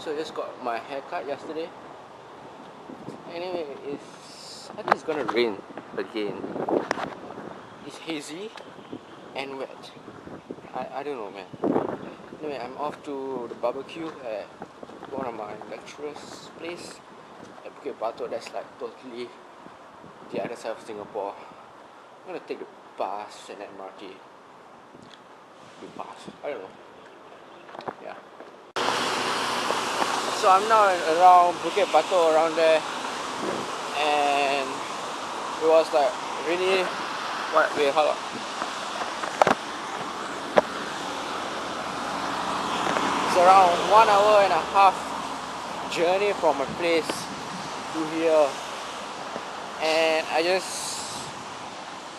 So I just got my haircut yesterday. Anyway, I think it's gonna rain again. It's hazy and wet. I don't know, man. Anyway, I'm off to the barbecue at one of my lecturer's place at Bukit Batok. That's like totally the other side of Singapore. I'm gonna take the bus and MRT. The bus, I don't know. Yeah. So I'm now around Bukit Batok, around there, and it was like really. Wait, hold on. It's around 1.5 hour journey from my place to here, and I just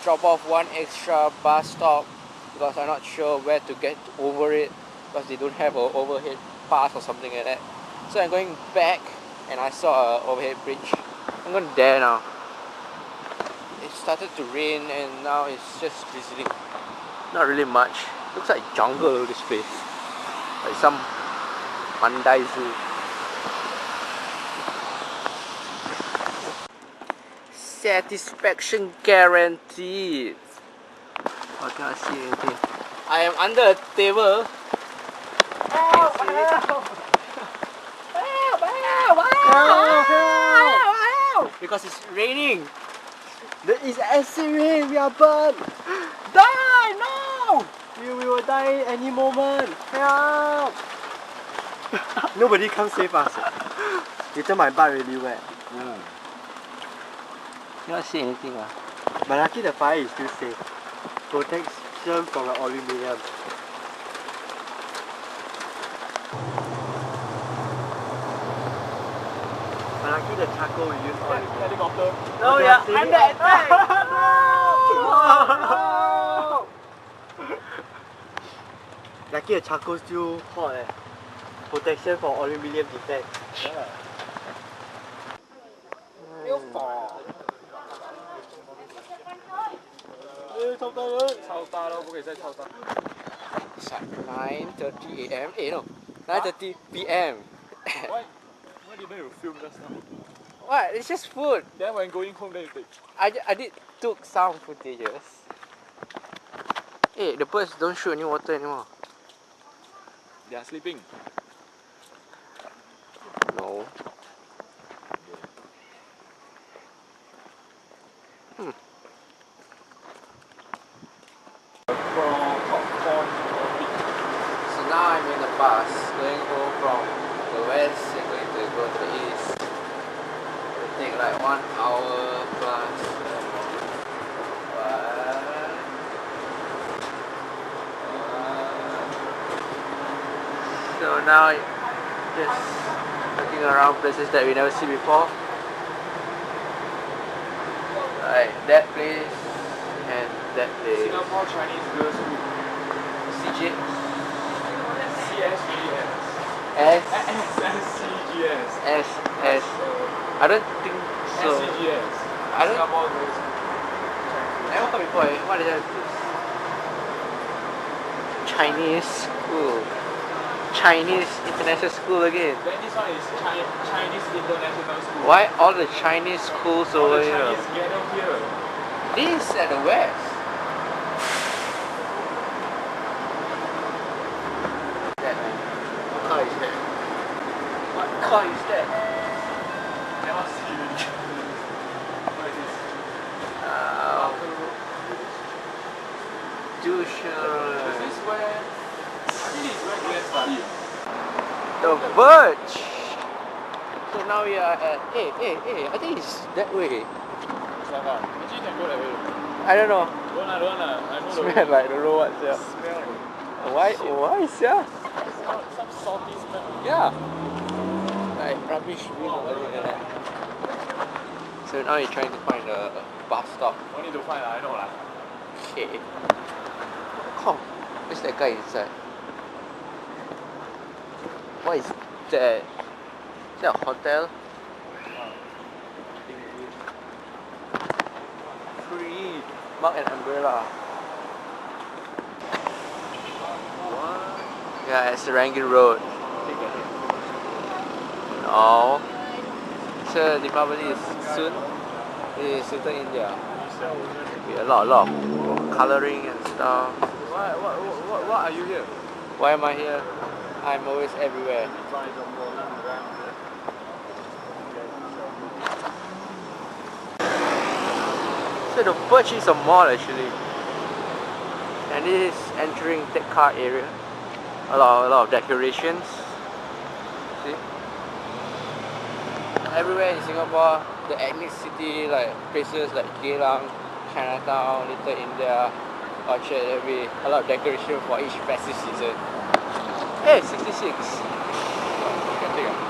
drop off one extra bus stop because I'm not sure where to get over it because they don't have an overhead pass or something like that. So I'm going back and I saw an overhead bridge. I'm going there now. It started to rain and now it's just drizzling. Not really much. Looks like jungle, this place. Like some Theizu. Satisfaction guaranteed. I can't see anything. I am under a table. Because it's raining. There is acid rain, we are burned. Die! No! We will die any moment. Help! Nobody come save us. Later my butt really wet. Cannot see anything. But lucky the fire is still safe. Protection from the aluminium. But lucky the charcoal we use for helicopter. No, yeah, I'm dead. No! Lucky the charcoal still hot. Protection for aluminium defect. Yeah. It's at 9:30 AM. No, 9:30 PM. Why didn't you film just now? What? It's just food. Then when going home, then you take. I took some footages. Hey, the birds don't shoot any water anymore. They are sleeping. No. So now I'm in the bus going home from the west and going to go to the east. It'll take like 1 hour plus. So now just looking around places that we never see before. Like that place and that place. Singapore Chinese Girls School. CJ. CSGS. S. SCGS. S. S. I don't think so. SCGS. I don't. Singapore Girls School. I never heard before. What is that? Chinese school. Chinese international school again. Then this one is Chinese International School. Why all the Chinese schools All over the here? Chinese gather here. This at the west. That man. What car is that? What car is that? Cannot see it. What is this? Tuition. Is this where? I think it's where Glenn study. The Verge. So now we are at. Hey, I think it's that way. Actually, you can go that way. I don't know. Don't I know the way. Smell like don't know what's yeah. Smell. Why yeah? Some salty smell. Yeah. Like rubbish bin or something like that. So now you're trying to find a bus stop. No need to find, I know lah. Okay. Oh, where's that guy inside? What is that? Is that a hotel? Free. Mark and umbrella. What? Yeah, it's Serangoon Road. Oh. So Deepavali is soon. It's Little India. Be a lot of coloring and stuff. What are you here? Why am I here? I'm always everywhere. So the perch is a mall actually. And this is entering that car area. A lot of decorations. See? Everywhere in Singapore, the ethnic city, like places like Geylang, Chinatown, Little India, Orchard, there'll be a lot of decoration for each festive season. Hey, 66.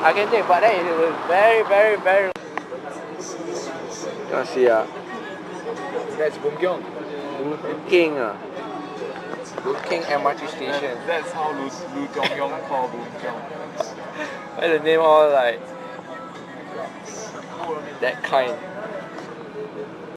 I can take, but then it was very. You want to see That's Bungkyong. King King MRT station. That's how Lu Dongyong call Bungkyong. Why the name all like that kind?